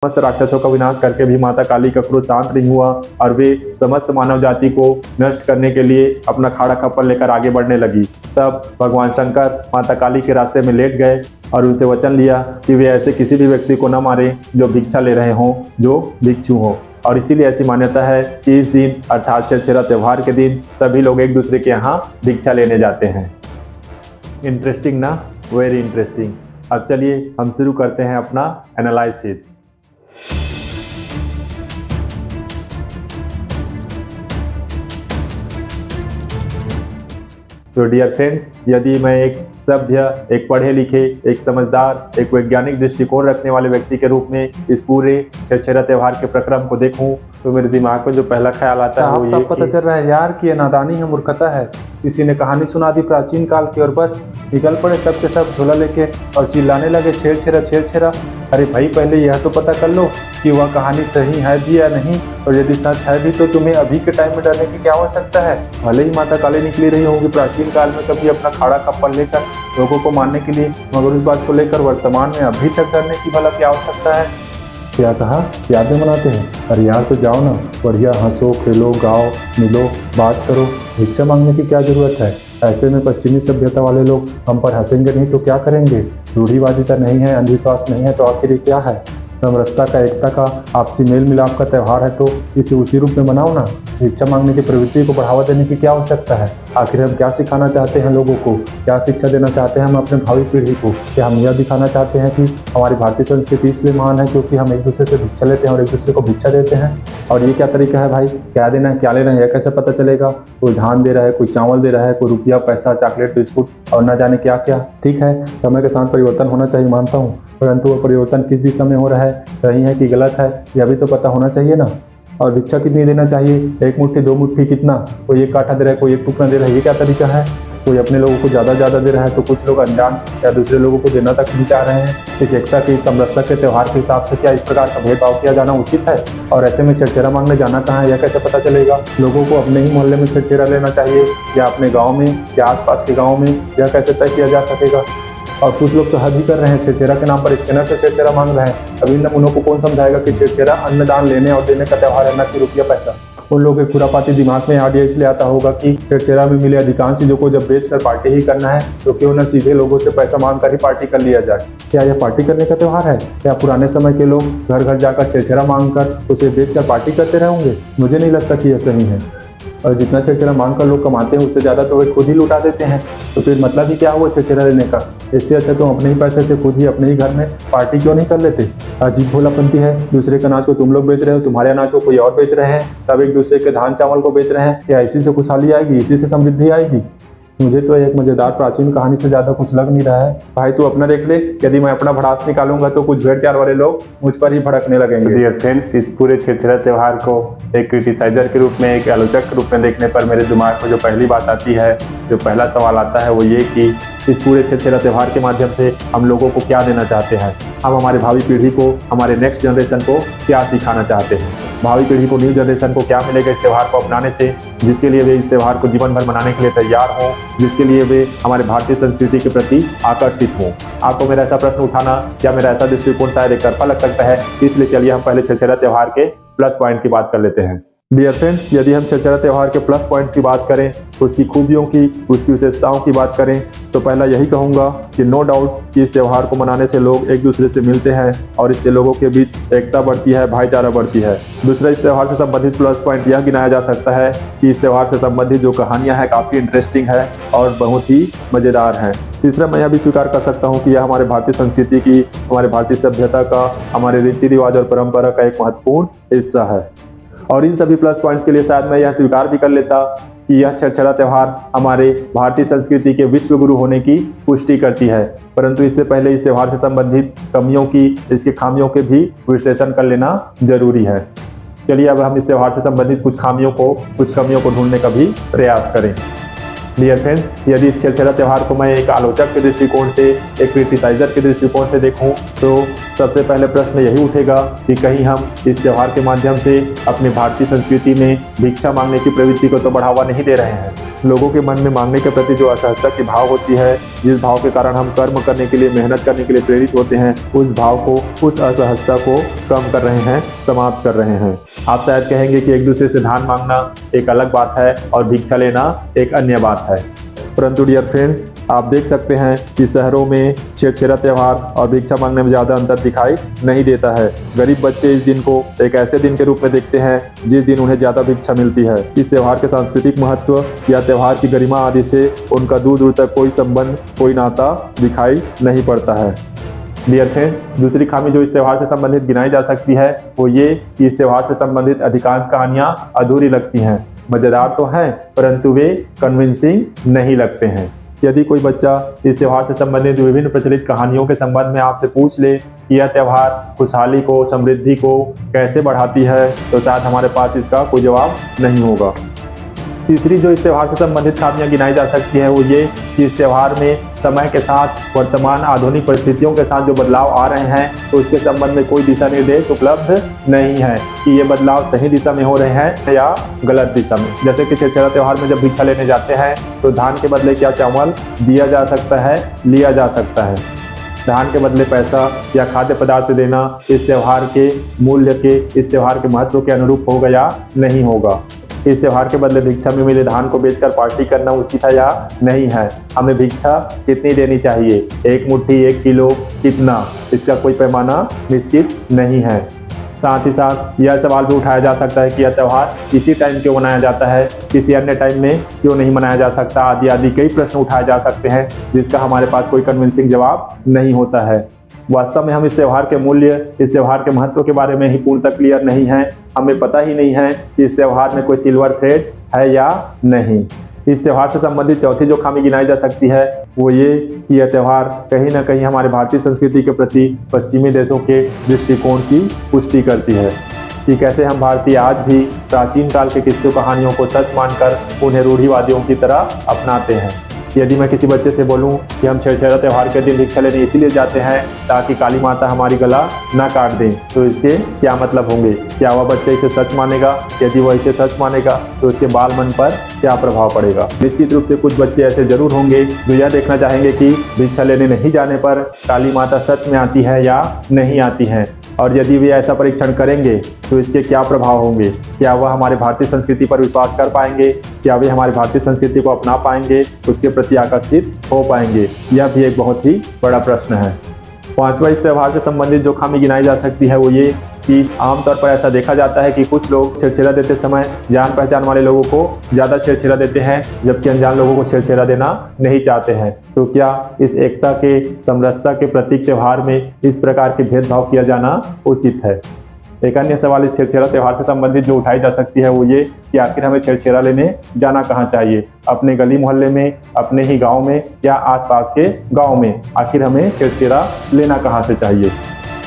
समस्त राक्षसों का विनाश करके भी माता काली का क्रोध शांत नहीं हुआ और वे समस्त मानव जाति को नष्ट करने के लिए अपना खाड़ा खप्पर लेकर आगे बढ़ने लगी। तब भगवान शंकर माता काली के रास्ते में लेट गए और उनसे वचन लिया कि वे ऐसे किसी भी व्यक्ति को न मारें जो भिक्षा ले रहे हों, जो भिक्षु हों। और इसीलिए ऐसी मान्यता है कि इस दिन अर्थात छेरछेरा त्योहार के दिन सभी लोग एक दूसरे के यहाँ भिक्षा लेने जाते हैं। इंटरेस्टिंग ना? Very interesting. अब चलिए हम शुरू करते हैं अपना एनालिसिस। तो डियर फ्रेंड्स, यदि मैं एक सभ्य, एक पढ़े लिखे, एक समझदार, एक वैज्ञानिक दृष्टिकोण रखने वाले व्यक्ति के रूप में इस पूरे छेरछेरा त्योहार के प्रक्रम को देखूं, तो मेरे दिमाग में जो पहला ख्याल आता है वो ये पता चल रहा है यार कि ये नादानी है, मूर्खता है। किसी ने कहानी सुना दी प्राचीन काल की और बस निकल पड़े सब के सब झोला लेके और चिल्लाने लगे छेरछेरा छेरछेरा। अरे भाई, पहले यह तो पता कर लो कि वह कहानी सही है भी या नहीं, और यदि सच है भी तो तुम्हें अभी के टाइम में डरने की क्या आवश्यकता है। भले ही माता काली निकली रही होगी प्राचीन काल में कभी अपना खाड़ा खप्पर लेकर लोगों को मारने के लिए, मगर उस बात को लेकर वर्तमान में अभी तक डरने की भला क्या आवश्यकता है। क्या कहा? यादें मनाते हैं? अरे यार तो जाओ ना, बढ़िया हंसो, खेलो, गाओ, मिलो, बात करो। भिक्षा मांगने की क्या जरूरत है? ऐसे में पश्चिमी सभ्यता वाले लोग हम पर हंसेंगे नहीं तो क्या करेंगे? रूढ़िवादिता नहीं है, अंधविश्वास नहीं है तो आखिर ये क्या है? समरसता का, एकता का, आपसी मेल मिलाप का त्यौहार है तो इसे उसी रूप में मनाओ ना। भिक्षा मांगने की प्रवृत्ति को बढ़ावा देने की क्या आवश्यकता है? आखिर हम क्या सिखाना चाहते हैं लोगों को? क्या शिक्षा देना चाहते हैं हम अपने भावी पीढ़ी को? क्या हम यह दिखाना चाहते हैं कि हमारी भारतीय संस्कृति इसलिए महान है क्योंकि हम एक दूसरे से भिक्षा लेते हैं और एक दूसरे को भिक्षा देते हैं? और ये क्या तरीका है भाई? क्या देना है, क्या लेना है, यह कैसे पता चलेगा? कोई धान दे रहा है, कोई चावल दे रहा है, कोई रुपया, पैसा, चॉकलेट, बिस्कुट और न जाने क्या क्या। ठीक है, समय के साथ परिवर्तन होना चाहिए, मानता हूँ, परंतु वह परिवर्तन किस दिशा में हो रहा है, सही है कि गलत है, यह भी तो पता होना चाहिए ना। और भिक्षा कितनी देना चाहिए? एक मुट्ठी, दो मुट्ठी, कितना? कोई एक काठा दे रहा है, कोई एक टुकड़ा दे रहा है, ये क्या तरीका है? कोई अपने लोगों को ज़्यादा दे रहा है तो कुछ लोग अनजान या दूसरे लोगों को देना तक नहीं चाह रहे हैं। इस एकता के, इस समरसता के त्यौहार के हिसाब से क्या इस प्रकार का भेदभाव किया जाना उचित है? और ऐसे में छेरछेरा मांगने जाना कहाँ है, यह कैसे पता चलेगा? लोगों को अपने ही मोहल्ले में छेरछेरा लेना चाहिए या अपने गाँव में या आसपास के गाँव में, यह कैसे तय किया जा सकेगा? और कुछ लोग तो हद ही कर रहे हैं, छेरछेरा के नाम पर स्कैनर से छेरछेरा मांग रहे हैं। अभी इन नमूनों को कौन समझाएगा कि छेरछेरा अन्नदान लेने और देने का त्यौहार है, न कि रुपया पैसा। उन लोगों के खुरापाती दिमाग में आइडिया इसलिए आता होगा कि छेरछेरा में मिले अधिकांश चीजों को जब बेचकर पार्टी ही करना है तो क्यों न सीधे लोगों से पैसा मांग कर ही पार्टी कर लिया जाए। क्या यह पार्टी करने का त्यौहार है? क्या पुराने समय के लोग घर घर जाकर छेरछेरा मांग कर उसे बेचकर पार्टी करते रहेंगे? मुझे नहीं लगता कि यह सही है। और जितना छेरछेरा मांग कर लोग कमाते हैं उससे ज़्यादा तो वे खुद ही लुटा देते हैं, तो फिर मतलब ही क्या हुआ छेरछेरा लेने का? इससे अच्छा तुम अपने ही पैसे से खुद ही अपने ही घर में पार्टी क्यों नहीं कर लेते? अजीब भोलापंती है। दूसरे के अनाज को तुम लोग बेच रहे हो, तुम्हारे अनाज को कोई और बेच रहे हैं, सब एक दूसरे के धान चावल को बेच रहे हैं। क्या इसी से खुशहाली आएगी, इसी से समृद्धि आएगी? मुझे तो एक मजेदार प्राचीन कहानी से ज्यादा कुछ लग नहीं रहा है। भाई तू अपना देख ले, यदि मैं अपना भड़ास निकालूंगा तो कुछ भेड़ चाल वाले लोग मुझ पर ही भड़कने लगेंगे। डियर फ्रेंड्स, इस पूरे छेरछेरा त्योहार को एक क्रिटिसाइजर के रूप में, एक आलोचक के रूप में देखने पर मेरे दिमाग में जो पहली बात आती है, जो पहला सवाल आता है वो ये कि इस पूरे छेरछेरा त्योहार के माध्यम से हम लोगों को क्या देना चाहते हैं? हम हमारे भावी पीढ़ी को, हमारे नेक्स्ट जनरेशन को क्या सिखाना चाहते हैं? भावी पीढ़ी को, न्यू जनरेशन को क्या मिलेगा इस त्यौहार को अपनाने से, जिसके लिए वे इस त्यौहार को जीवन भर मनाने के लिए तैयार हों, जिसके लिए वे हमारे भारतीय संस्कृति के प्रति आकर्षित हों? आपको मेरा ऐसा प्रश्न उठाना या मेरा ऐसा दृष्टिकोण शायद एक तरफा लग सकता है, इसलिए चलिए हम पहले छेरछेरा त्योहार के प्लस पॉइंट की बात कर लेते हैं। डियर फ्रेंड्स, यदि हम छेरछेरा त्योहार के प्लस पॉइंट्स की बात करें, उसकी खूबियों की, उसकी विशेषताओं की बात करें, तो पहला यही कहूँगा कि नो डाउट कि इस त्यौहार को मनाने से लोग एक दूसरे से मिलते हैं और इससे लोगों के बीच एकता बढ़ती है, भाईचारा बढ़ती है। दूसरा, इस त्यौहार से संबंधित प्लस पॉइंट यह गिनाया जा सकता है कि इस त्यौहार से संबंधित जो कहानियाँ हैं काफ़ी इंटरेस्टिंग है और बहुत ही मज़ेदार हैं। तीसरा, मैं यह भी स्वीकार कर सकता हूँ कि यह हमारे भारतीय संस्कृति की, हमारे भारतीय सभ्यता का, हमारे रीति रिवाज और परंपरा का एक महत्वपूर्ण हिस्सा है। और इन सभी प्लस पॉइंट्स के लिए शायद मैं यह स्वीकार भी कर लेता कि यह छेरछेरा त्यौहार हमारे भारतीय संस्कृति के विश्व गुरु होने की पुष्टि करती है। परंतु इससे पहले इस त्यौहार से संबंधित कमियों की, इसकी खामियों के भी विश्लेषण कर लेना जरूरी है। चलिए अब हम इस त्यौहार से संबंधित कुछ खामियों को, कुछ कमियों को ढूंढने का भी प्रयास करें। डियर फ्रेंड्स, यदि इस छेरछेरा त्यौहार को मैं एक आलोचक के दृष्टिकोण से, एक क्रिटिसाइजर के दृष्टिकोण से देखूं तो सबसे पहले प्रश्न यही उठेगा कि कहीं हम इस त्यौहार के माध्यम से अपनी भारतीय संस्कृति में भिक्षा मांगने की प्रवृत्ति को तो बढ़ावा नहीं दे रहे हैं। लोगों के मन में मांगने के प्रति जो असहजता की भाव होती है, जिस भाव के कारण हम कर्म करने के लिए, मेहनत करने के लिए प्रेरित होते हैं, उस भाव को, उस असहजता को कम कर रहे हैं, समाप्त कर रहे हैं। आप शायद कहेंगे कि एक दूसरे से दान मांगना एक अलग बात है और भिक्षा लेना एक अन्य बात है, परंतु डियर फ्रेंड्स, आप देख सकते हैं कि शहरों में छेरछेरा त्यौहार और भिक्षा मांगने में ज़्यादा अंतर दिखाई नहीं देता है। गरीब बच्चे इस दिन को एक ऐसे दिन के रूप में देखते हैं जिस दिन उन्हें ज़्यादा भिक्षा मिलती है। इस त्यौहार के सांस्कृतिक महत्व या त्यौहार की गरिमा आदि से उनका दूर दूर तक कोई संबंध, कोई नाता दिखाई नहीं पड़ता है। डियर फ्रेंड्स, दूसरी खामी जो इस त्यौहार से संबंधित गिनाई जा सकती है वो ये कि इस त्यौहार से संबंधित अधिकांश कहानियाँ अधूरी लगती हैं। मज़ेदार तो हैं परंतु वे कन्विंसिंग नहीं लगते हैं। यदि कोई बच्चा इस त्यौहार से संबंधित विभिन्न प्रचलित कहानियों के संबंध में आपसे पूछ ले कि यह त्यौहार खुशहाली को, समृद्धि को कैसे बढ़ाती है, तो शायद हमारे पास इसका कोई जवाब नहीं होगा। तीसरी जो इस त्यौहार से संबंधित खामियां गिनाई जा सकती है वो ये कि इस त्यौहार में समय के साथ, वर्तमान आधुनिक परिस्थितियों के साथ जो बदलाव आ रहे हैं, तो उसके संबंध में कोई दिशा निर्देश उपलब्ध नहीं है कि ये बदलाव सही दिशा में हो रहे हैं या गलत दिशा में। जैसे कि छेरछेरा त्यौहार में जब भिक्षा लेने जाते हैं तो धान के बदले क्या चावल दिया जा सकता है, लिया जा सकता है। धान के बदले पैसा या खाद्य पदार्थ देना इस त्यौहार के मूल्य के, इस त्यौहार के महत्व के अनुरूप होगा या नहीं होगा। इस त्यौहार के बदले भिक्षा में मिले धान को बेचकर पार्टी करना उचित है या नहीं है। हमें भिक्षा कितनी देनी चाहिए, 1 मुट्ठी, 1 किलो, कितना, इसका कोई पैमाना निश्चित नहीं है। साथ ही साथ यह सवाल भी उठाया जा सकता है कि यह त्यौहार इसी टाइम क्यों मनाया जाता है, किसी अन्य टाइम में क्यों नहीं मनाया जा सकता, आदि आदि कई प्रश्न उठाए जा सकते हैं जिसका हमारे पास कोई कन्विंसिंग जवाब नहीं होता है। वास्तव में हम इस त्यौहार के मूल्य, इस त्यौहार के महत्व के बारे में ही पूर्णतः क्लियर नहीं है। हमें पता ही नहीं है कि इस त्यौहार में कोई सिल्वर थ्रेड है या नहीं। इस त्यौहार से संबंधित चौथी जो खामी गिनाई जा सकती है वो ये कि यह त्यौहार कहीं ना कहीं हमारे भारतीय संस्कृति के प्रति पश्चिमी देशों के दृष्टिकोण की पुष्टि करती है कि कैसे हम भारतीय आज भी प्राचीन काल के किस्सों कहानियों को सच मानकर उन्हें रूढ़िवादियों की तरह अपनाते हैं। यदि मैं किसी बच्चे से बोलूं कि हम छेरछेरा त्यौहार के दिन भिक्षा लेने इसीलिए जाते हैं ताकि काली माता हमारी गला ना काट दें, तो इसके क्या मतलब होंगे? क्या वह बच्चा इसे सच मानेगा? यदि वह इसे सच मानेगा तो उसके बाल मन पर क्या प्रभाव पड़ेगा? निश्चित रूप से कुछ बच्चे ऐसे जरूर होंगे जो यह देखना चाहेंगे कि भिक्षा लेने नहीं जाने पर काली माता सच में आती है या नहीं आती है, और यदि वे ऐसा परीक्षण करेंगे तो इसके क्या प्रभाव होंगे? क्या वह हमारे भारतीय संस्कृति पर विश्वास कर पाएंगे? क्या वे हमारी भारतीय संस्कृति को अपना पाएंगे, उसके प्रति आकर्षित हो पाएंगे? यह भी एक बहुत ही बड़ा प्रश्न है। पांचवा, इस त्यौहार से संबंधित जो खामी गिनाई जा सकती है वो ये कि आमतौर पर ऐसा देखा जाता है कि कुछ लोग छेरछेरा देते समय जान पहचान वाले लोगों को ज़्यादा छेरछेरा देते हैं, जबकि अनजान लोगों को छेरछेरा देना नहीं चाहते हैं। तो क्या इस एकता के, समरसता के प्रतीक त्यौहार में इस प्रकार के भेदभाव किया जाना उचित है? एक अन्य सवाल इस छेरछेरा त्यौहार से संबंधित जो उठाई जा सकती है वो ये कि आखिर हमें छेरछेरा लेने जाना कहाँ चाहिए? अपने गली मोहल्ले में, अपने ही गांव में, या आसपास के गांव में? आखिर हमें छेरछेरा लेना कहाँ से चाहिए?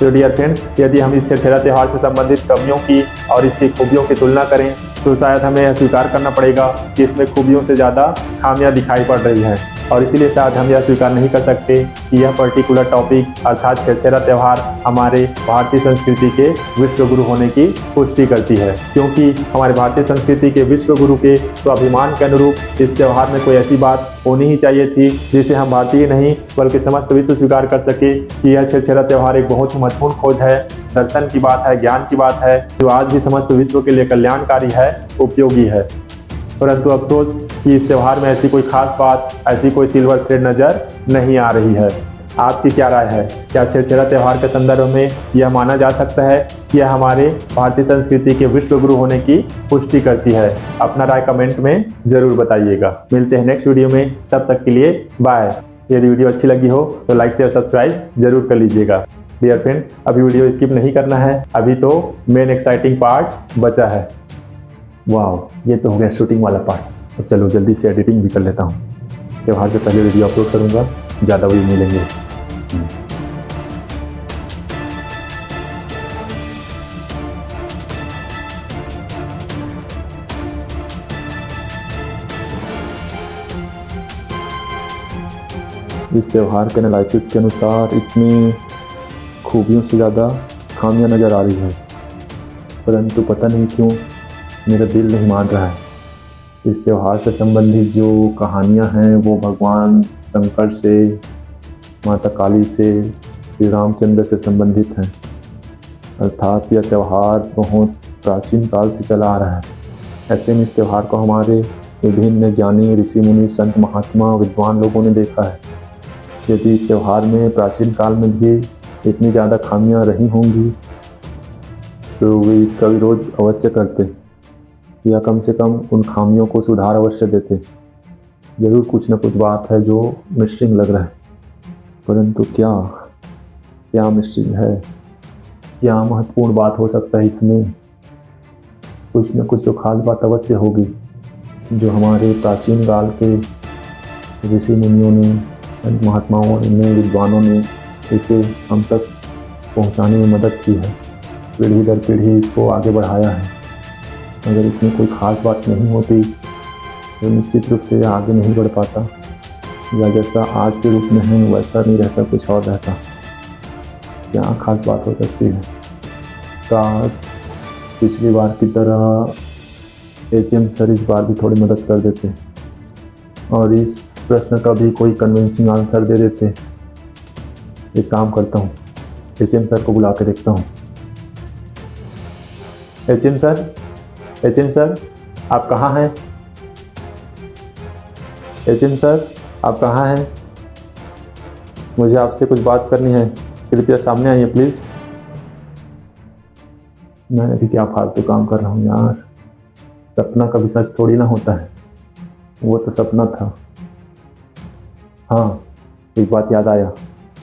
तो डियर फ्रेंड्स, यदि हम इस छेरछेरा त्यौहार से संबंधित कमियों की और इसकी खूबियों की तुलना करें तो शायद हमें यह स्वीकार करना पड़ेगा कि इसमें खूबियों से ज़्यादा खामियां दिखाई पड़ रही हैं, और इसीलिए शायद हम यह स्वीकार नहीं कर सकते कि यह पर्टिकुलर टॉपिक अर्थात छेरछेरा त्यौहार हमारे भारतीय संस्कृति के विश्व गुरु होने की पुष्टि करती है, क्योंकि हमारे भारतीय संस्कृति के विश्व गुरु के स्वाभिमान के अनुरूप इस त्यौहार में कोई ऐसी बात होनी ही चाहिए थी जिसे हम भारतीय नहीं बल्कि समस्त विश्व स्वीकार कर सके कि यह छेरछेरा त्यौहार एक बहुत ही महत्वपूर्ण खोज है, दर्शन की बात है, ज्ञान की बात है, जो आज भी समस्त विश्व के लिए कल्याणकारी है, उपयोगी है। परंतु अफसोस कि इस त्यौहार में ऐसी कोई खास बात, ऐसी कोई सिल्वर थ्रेड नजर नहीं आ रही है। आपकी क्या राय है? क्या छेरछेरा त्यौहार के संदर्भ में यह माना जा सकता है कि यह हमारे भारतीय संस्कृति के विश्व गुरु होने की पुष्टि करती है? अपना राय कमेंट में जरूर बताइएगा। मिलते हैं नेक्स्ट वीडियो में, तब तक के लिए बाय। यदि वीडियो अच्छी लगी हो तो लाइक शेयर सब्सक्राइब जरूर कर लीजिएगा। डियर फ्रेंड्स, अभी वीडियो स्किप नहीं करना है, अभी तो मेन एक्साइटिंग पार्ट बचा है। वाह, ये तो हो गया शूटिंग वाला पार्ट। अब चलो जल्दी से एडिटिंग भी कर लेता हूँ। त्यौहार से पहले वीडियो अपलोड करूँगा, ज़्यादा व्यू मिलेंगे। इस त्यौहार के एनालिसिस के अनुसार इसमें खूबियों से ज़्यादा खामियां नज़र आ रही है, परंतु पता नहीं क्यों मेरा दिल नहीं मान रहा है। इस त्यौहार से संबंधित जो कहानियां हैं वो भगवान शंकर से, माता काली से, श्री रामचंद्र से संबंधित हैं। अर्थात यह त्यौहार बहुत प्राचीन काल से चला आ रहा है। ऐसे में इस त्यौहार को हमारे विभिन्न ज्ञानी, ऋषि मुनि, संत महात्मा, विद्वान लोगों ने देखा है। यदि इस त्यौहार में प्राचीन काल में भी इतनी ज़्यादा खामियां रही होंगी तो वे इसका विरोध अवश्य करते, या कम से कम उन खामियों को सुधार अवश्य देते। जरूर कुछ न कुछ बात है जो मिसिंग लग रहा है, परंतु क्या मिसिंग है, क्या महत्वपूर्ण बात हो सकता है इसमें? कुछ न कुछ तो खास बात अवश्य होगी जो हमारे प्राचीन काल के ऋषि मुनियों ने, संत महात्माओं ने, विद्वानों ने इसे हम तक पहुंचाने में मदद की है। पीढ़ी दर पीढ़ी इसको आगे बढ़ाया है। अगर इसमें कोई खास बात नहीं होती तो निश्चित रूप से आगे नहीं बढ़ पाता, या जैसा आज के रूप में है वैसा नहीं रहता, कुछ और रहता। क्या खास बात हो सकती है? काश पिछली बार की तरह HM सर इस बार भी थोड़ी मदद कर देते और इस प्रश्न का भी कोई कन्विंसिंग आंसर दे देते। एक काम करता हूँ, HM सर को बुला के देखता हूँ। HM सर आप कहाँ हैं? HM सर आप कहाँ हैं? मुझे आपसे कुछ बात करनी है, कृपया सामने आइए प्लीज़। मैं अभी क्या फालतू काम कर रहा हूँ यार। सपना कभी सच थोड़ी ना होता है, वो तो सपना था। हाँ, एक बात याद आया।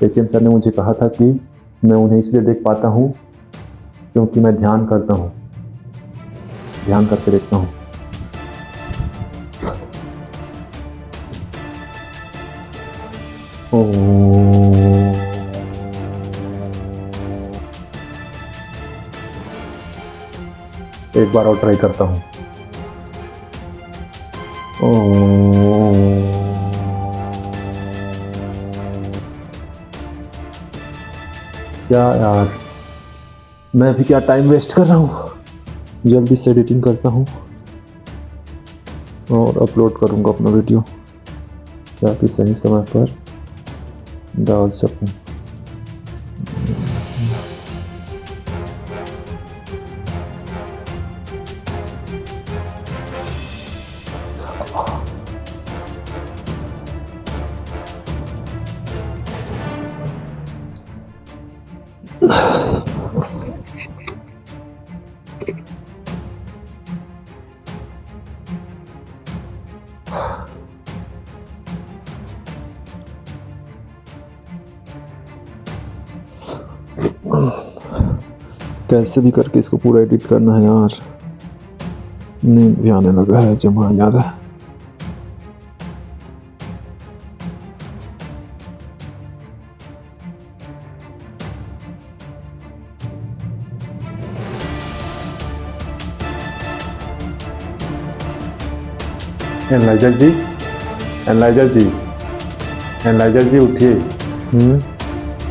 HM सर ने मुझे कहा था कि मैं उन्हें इसलिए देख पाता हूँ क्योंकि मैं ध्यान करता हूँ, ध्यान करके देखता हूँ। एक बार और ट्राई करता हूँ। क्या यार, मैं भी क्या टाइम वेस्ट कर रहा हूँ। जल्दी से एडिटिंग करता हूँ और अपलोड करूँगा अपना वीडियो, ताकि सही समय पर डाल सकूँ। कैसे भी करके इसको पूरा एडिट करना है यार। नींद भी आने लगा है जमा यार। एनालाइजर जी उठिए।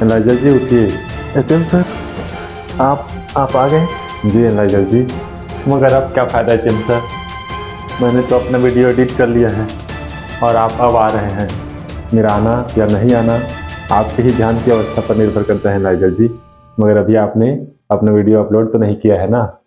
एनालाइजर जी उठिए। HM सर आप आ गए? जी एनालाइजर जी, मगर अब क्या फ़ायदा HM सर, मैंने तो अपना वीडियो एडिट कर लिया है और आप अब आ रहे हैं। मेरा आना या नहीं आना आपके ही ध्यान की अवस्था पर निर्भर करता है एनालाइजर जी, मगर अभी आपने अपना वीडियो अपलोड तो नहीं किया है ना।